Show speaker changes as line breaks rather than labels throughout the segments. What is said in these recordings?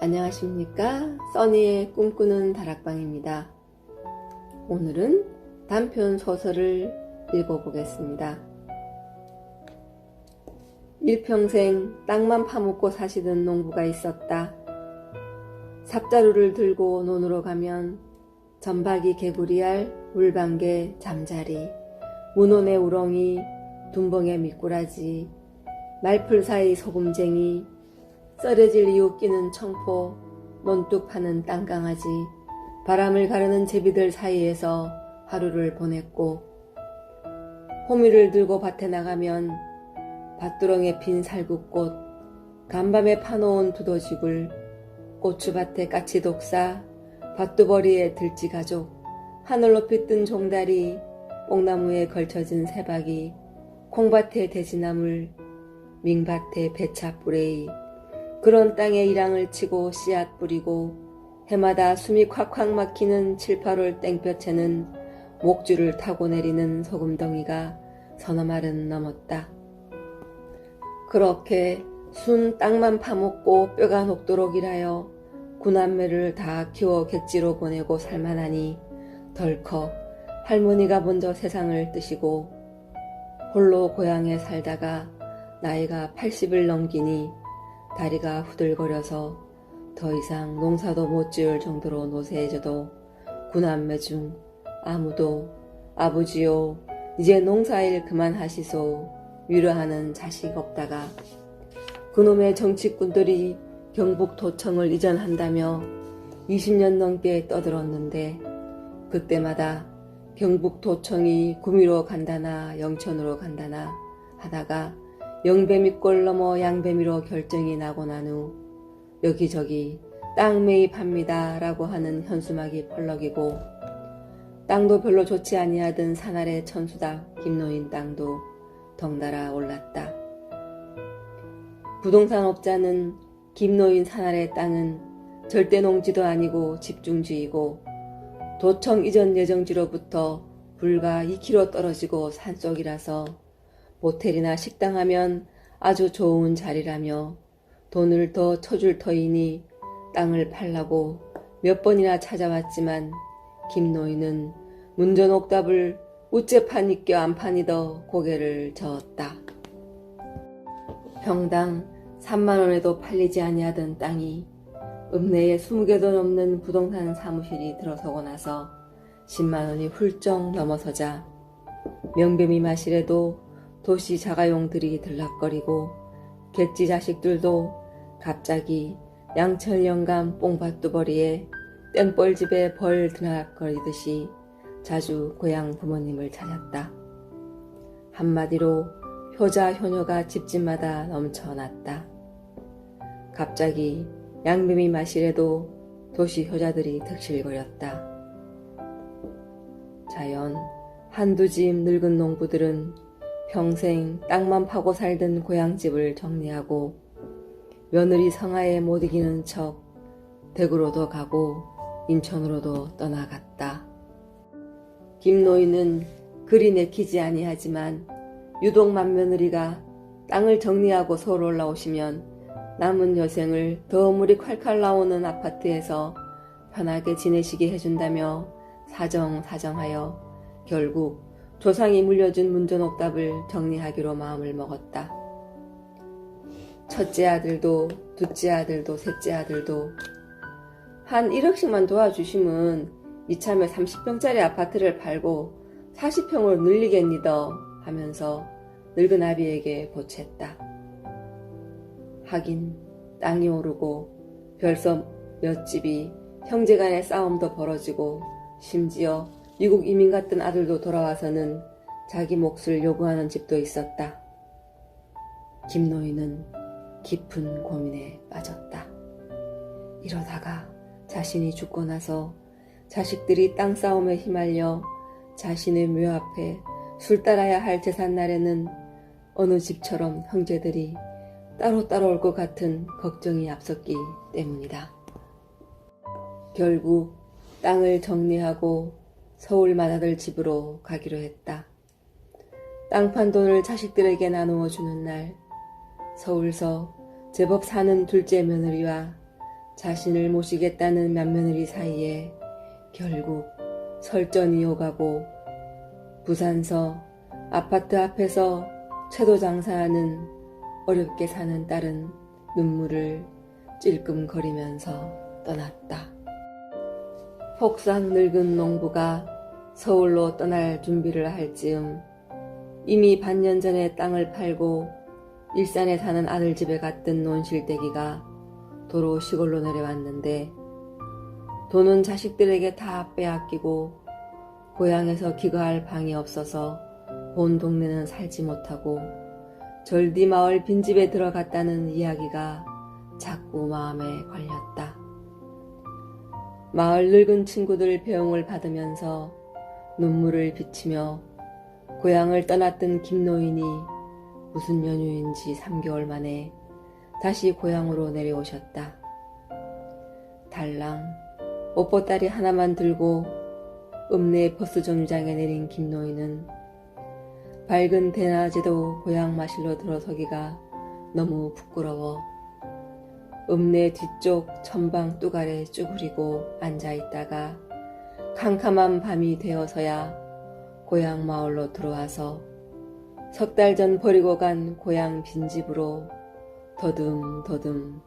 안녕하십니까? 써니의 꿈꾸는 다락방입니다. 오늘은 단편 소설을 읽어보겠습니다. 일평생 땅만 파묻고 사시던 농부가 있었다. 삽자루를 들고 논으로 가면 전박이 개구리알, 물방개, 잠자리, 문온의 우렁이, 둔벙의 미꾸라지, 말풀 사이 소금쟁이, 썰어질 이웃 끼는 청포, 논둑 파는 땅강아지, 바람을 가르는 제비들 사이에서 하루를 보냈고, 호미를 들고 밭에 나가면 밭두렁에 핀 살구꽃, 간밤에 파놓은 두더지굴, 고추밭에 까치독사, 밭두버리에 들쥐가족, 하늘 높이 뜬 종다리, 뽕나무에 걸쳐진 새박이, 콩밭에 돼지나물, 민밭에 배차뿌레이, 그런 땅에 이랑을 치고 씨앗 뿌리고 해마다 숨이 콱콱 막히는 7, 8월 땡볕에는 목줄을 타고 내리는 소금덩이가 서너 말은 넘었다. 그렇게 순 땅만 파먹고 뼈가 녹도록 일하여 구남매를 다 키워 객지로 보내고 살만하니 덜컥 할머니가 먼저 세상을 뜨시고 홀로 고향에 살다가 나이가 80을 넘기니 다리가 후들거려서 더 이상 농사도 못 지을 정도로 노쇠해져도 구남매 중 아무도 아버지요 이제 농사일 그만하시소 위로하는 자식 없다가 그놈의 정치꾼들이 경북도청을 이전한다며 20년 넘게 떠들었는데 그때마다 경북도청이 구미로 간다나 영천으로 간다나 하다가 영배미골 넘어 양배미로 결정이 나고 난 후 여기저기 땅 매입합니다 라고 하는 현수막이 펄럭이고 땅도 별로 좋지 아니하던 산아래 천수다 김노인 땅도 덩달아 올랐다. 부동산업자는 김노인 산아래 땅은 절대 농지도 아니고 집중지이고 도청 이전 예정지로부터 불과 2km 떨어지고 산속이라서 모텔이나 식당 하면 아주 좋은 자리라며 돈을 더 쳐줄 터이니 땅을 팔라고 몇 번이나 찾아왔지만 김노인은 문전옥답을 우째 파니껴 안 파니더 고개를 저었다. 평당 3만원에도 팔리지 아니하던 땅이 읍내에 20개도 넘는 부동산 사무실이 들어서고 나서 10만원이 훌쩍 넘어서자 명배미 마실에도 도시 자가용들이 들락거리고 객지 자식들도 갑자기 양철 영감 뽕밭두버리에 땡벌집에 벌 드나거리듯이 자주 고향 부모님을 찾았다. 한마디로 효자 효녀가 집집마다 넘쳐났다. 갑자기 양배미 마실에도 도시 효자들이 득실거렸다. 자연 한두 집 늙은 농부들은 평생 땅만 파고 살던 고향집을 정리하고 며느리 성화에 못 이기는 척 대구로도 가고 인천으로도 떠나갔다. 김노인은 그리 내키지 아니하지만 유독 맏며느리가 땅을 정리하고 서울 올라오시면 남은 여생을 더 물이 콸콸 나오는 아파트에서 편하게 지내시게 해준다며 사정하여 결국 조상이 물려준 문전옥답을 정리하기로 마음을 먹었다. 첫째 아들도 둘째 아들도 셋째 아들도 한 1억씩만 도와주시면 이참에 30평짜리 아파트를 팔고 40평으로 늘리겠니더 하면서 늙은 아비에게 보챘다. 하긴 땅이 오르고 벌써 몇 집이 형제간의 싸움도 벌어지고 심지어 미국 이민 갔던 아들도 돌아와서는 자기 몫을 요구하는 집도 있었다. 김노인은 깊은 고민에 빠졌다. 이러다가 자신이 죽고 나서 자식들이 땅 싸움에 휘말려 자신의 묘 앞에 술 따라야 할 제삿날에는 어느 집처럼 형제들이 따로 올 것 같은 걱정이 앞섰기 때문이다. 결국 땅을 정리하고 서울 맏아들 집으로 가기로 했다. 땅 판 돈을 자식들에게 나누어 주는 날 서울서 제법 사는 둘째 며느리와 자신을 모시겠다는 맏며느리 사이에 결국 설전이 오가고 부산서 아파트 앞에서 채도 장사하는 어렵게 사는 딸은 눈물을 찔끔거리면서 떠났다. 폭삭 늙은 농부가 서울로 떠날 준비를 할 즈음 이미 반년 전에 땅을 팔고 일산에 사는 아들 집에 갔던 논실대기가 도로 시골로 내려왔는데 돈은 자식들에게 다 빼앗기고 고향에서 기거할 방이 없어서 본 동네는 살지 못하고 절디 마을 빈집에 들어갔다는 이야기가 자꾸 마음에 걸렸다. 마을 늙은 친구들 배웅을 받으면서 눈물을 비치며 고향을 떠났던 김노인이 무슨 연유인지 3개월 만에 다시 고향으로 내려오셨다. 달랑 옷보따리 하나만 들고 읍내 버스 정류장에 내린 김노인은 밝은 대낮에도 고향 마실로 들어서기가 너무 부끄러워 읍내 뒤쪽 천방 뚜갈에 쭈그리고 앉아있다가 캄캄한 밤이 되어서야 고향 마을로 들어와서 석 달 전 버리고 간 고향 빈집으로 더듬더듬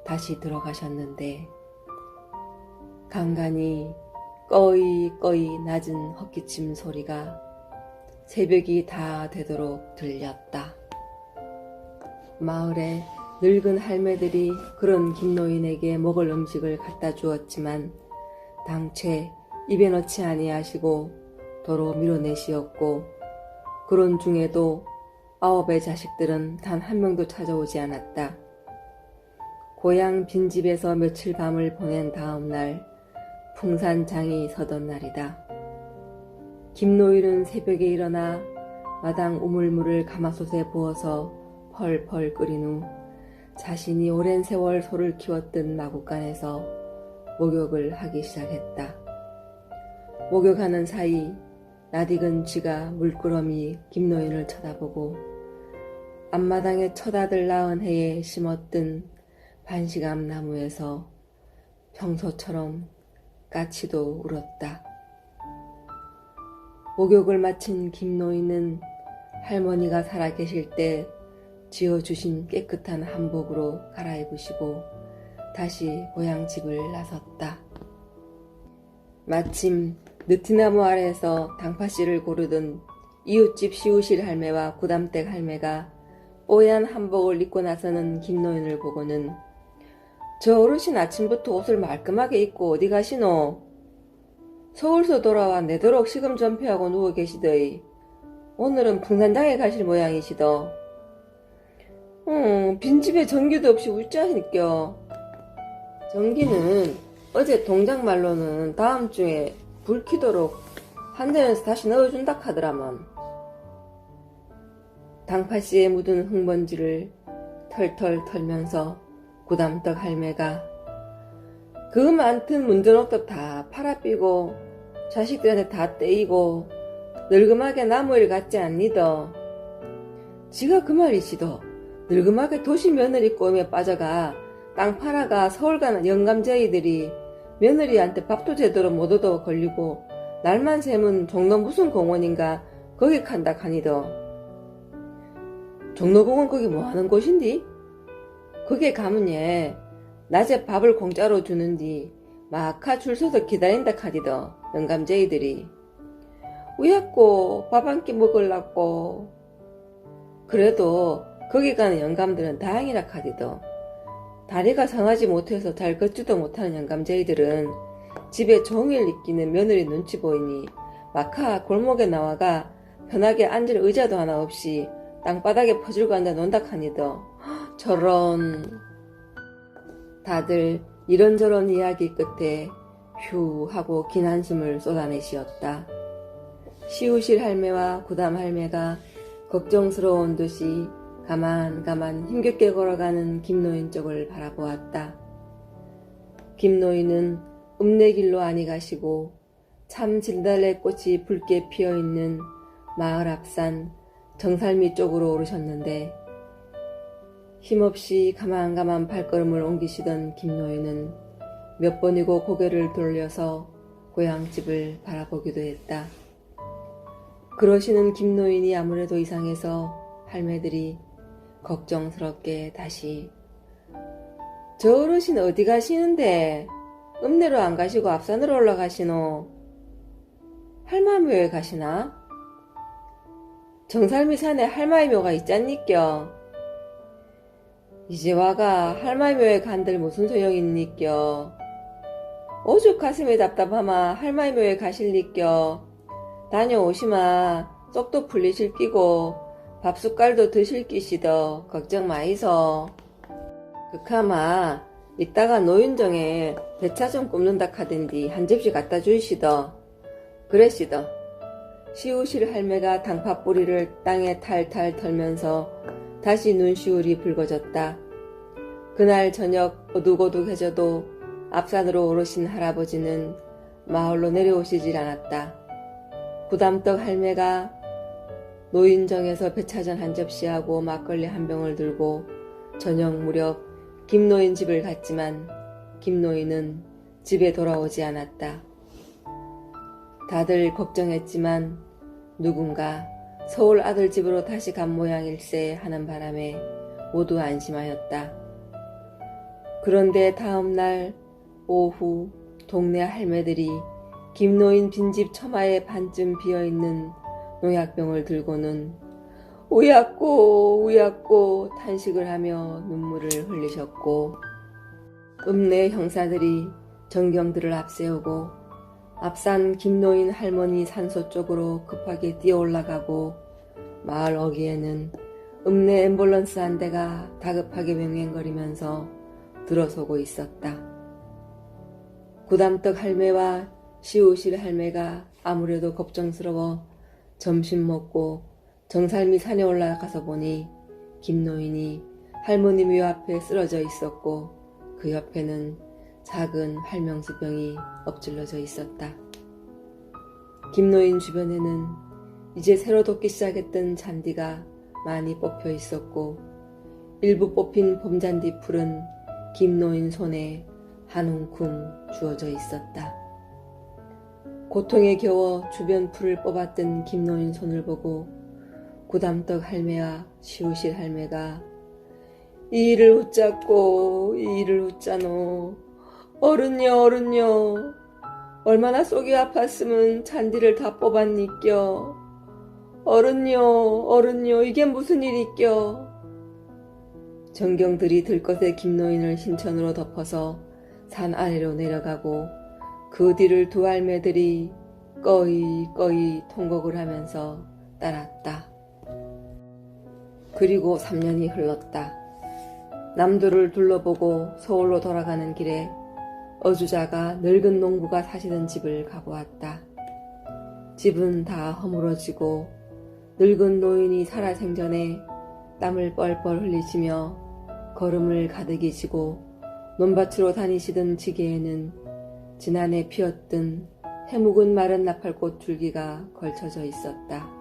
다시 들어가셨는데 간간히 꺼이 낮은 헛기침 소리가 새벽이 다 되도록 들렸다. 마을에 늙은 할매들이 그런 김노인에게 먹을 음식을 갖다 주었지만 당최 입에 넣지 아니하시고 도로 밀어내시었고 그런 중에도 9의 자식들은 단 한 명도 찾아오지 않았다. 고향 빈집에서 며칠 밤을 보낸 다음 날 풍산장이 서던 날이다. 김노인은 새벽에 일어나 마당 우물물을 가마솥에 부어서 펄펄 끓인 후 자신이 오랜 세월 소를 키웠던 마구간에서 목욕을 하기 시작했다. 목욕하는 사이 낯익은 쥐가 물끄러미 김노인을 쳐다보고 앞마당에 처다들 낳은 해에 심었던 반시감 나무에서 평소처럼 까치도 울었다. 목욕을 마친 김노인은 할머니가 살아계실 때 지어주신 깨끗한 한복으로 갈아입으시고 다시 고향 집을 나섰다. 마침 느티나무 아래에서 당파씨를 고르던 이웃집 시우실 할매와 구담댁 할매가 뽀얀 한복을 입고 나서는 김노인을 보고는 저 어르신 아침부터 옷을 말끔하게 입고 어디 가시노? 서울서 돌아와 내도록 시금 전폐하고 누워 계시더이. 오늘은 풍산장에 가실 모양이시더. 빈집에 전기도 없이 울자니껴. 전기는 어제 동작말로는 다음 주에 불 켜도록 한전에서 다시 넣어준다 하더라만. 당파씨에 묻은 흙먼지를 털털 털면서 구담떡 할매가 그 많던 문전옥도 다 팔아삐고 자식들한테 다 떼이고 늙음하게 나무일 같지 않니더. 지가 그 말이시더. 늙음하게 도시 며느리 꼬임에 빠져가 땅 팔아가 서울 가는 영감쟁이들이 며느리한테 밥도 제대로 못 얻어 걸리고 날만 새면 종로 무슨 공원인가 거기 간다 카니더. 종로공원 거기 뭐하는 곳인디? 거기에 가면 예 낮에 밥을 공짜로 주는디 마카 줄 서서 기다린다 카디더. 영감쟁이들이 우야꼬 밥 한 끼 먹을라꼬. 그래도 거기 가는 영감들은 다행이라 카디더. 다리가 상하지 못해서 잘 걷지도 못하는 영감쟁이들은 집에 종일 있기는 며느리 눈치 보이니 마카 골목에 나와가 편하게 앉을 의자도 하나 없이 땅바닥에 퍼질고 앉아 논다 카니더. 저런. 다들 이런저런 이야기 끝에 휴 하고 긴 한숨을 쏟아내시었다. 시우실 할매와 구담 할매가 걱정스러운 듯이 가만 힘겹게 걸어가는 김노인 쪽을 바라보았다. 김노인은 읍내길로 아니 가시고 참 진달래꽃이 붉게 피어있는 마을 앞산 정살미 쪽으로 오르셨는데 힘없이 가만가만 발걸음을 옮기시던 김노인은 몇 번이고 고개를 돌려서 고향집을 바라보기도 했다. 그러시는 김노인이 아무래도 이상해서 할매들이 걱정스럽게 다시 저 어르신 어디 가시는데 읍내로 안 가시고 앞산으로 올라가시노? 할마묘에 가시나? 정살미 산에 할마이 묘가 있잖니껴. 이제 와가 할마이 묘에 간들 무슨 소용있니껴. 오죽 가슴이 답답하마 할마이 묘에 가실니껴. 다녀오시마 쪽도 풀리실 끼고 밥숟갈도 드실 끼시더 걱정 마이소. 극하마 이따가 노인정에 배차 좀 굽는다 카던디 한 접시 갖다 주시더. 그랬시더. 시우실 할매가 당팥뿌리를 땅에 탈탈 털면서 다시 눈시울이 붉어졌다. 그날 저녁 어둑어둑해져도 앞산으로 오르신 할아버지는 마을로 내려오시질 않았다. 구담떡 할매가 노인정에서 배차전 한 접시하고 막걸리 한 병을 들고 저녁 무렵 김노인 집을 갔지만 김노인은 집에 돌아오지 않았다. 다들 걱정했지만 누군가 서울 아들 집으로 다시 간 모양일세 하는 바람에 모두 안심하였다. 그런데 다음날 오후 동네 할매들이 김노인 빈집 처마에 반쯤 비어있는 농약병을 들고는 우약고 우약고 탄식을 하며 눈물을 흘리셨고 읍내 형사들이 전경들을 앞세우고 앞산 김노인 할머니 산소 쪽으로 급하게 뛰어 올라가고 마을 어귀에는 읍내 앰뷸런스 한 대가 다급하게 맹맹거리면서 들어서고 있었다. 구담떡 할매와 시우실 할매가 아무래도 걱정스러워 점심 먹고 정살미 산에 올라가서 보니 김노인이 할머니 묘 앞에 쓰러져 있었고 그 옆에는 작은 활명수병이 엎질러져 있었다. 김노인 주변에는 이제 새로 돋기 시작했던 잔디가 많이 뽑혀 있었고 일부 뽑힌 봄잔디 풀은 김노인 손에 한 움큼 주어져 있었다. 고통에 겨워 주변 풀을 뽑았던 김노인 손을 보고 구담떡 할매와 시우실 할매가 이 일을 웃잡고 이 일을 웃자노. 어른요 어른요 얼마나 속이 아팠으면 잔디를 다 뽑았니껴. 어른요 어른요 이게 무슨 일이껴. 전경들이 들것에 김노인을 신천으로 덮어서 산 아래로 내려가고 그 뒤를 두 할매들이 꺼이 통곡을 하면서 따랐다. 그리고 3년이 흘렀다. 남들을 둘러보고 서울로 돌아가는 길에 어주자가 늙은 농부가 사시던 집을 가보았다. 집은 다 허물어지고 늙은 노인이 살아생전에 땀을 뻘뻘 흘리시며 걸음을 가득히 지고 논밭으로 다니시던 지게에는 지난해 피었던 해묵은 마른 나팔꽃 줄기가 걸쳐져 있었다.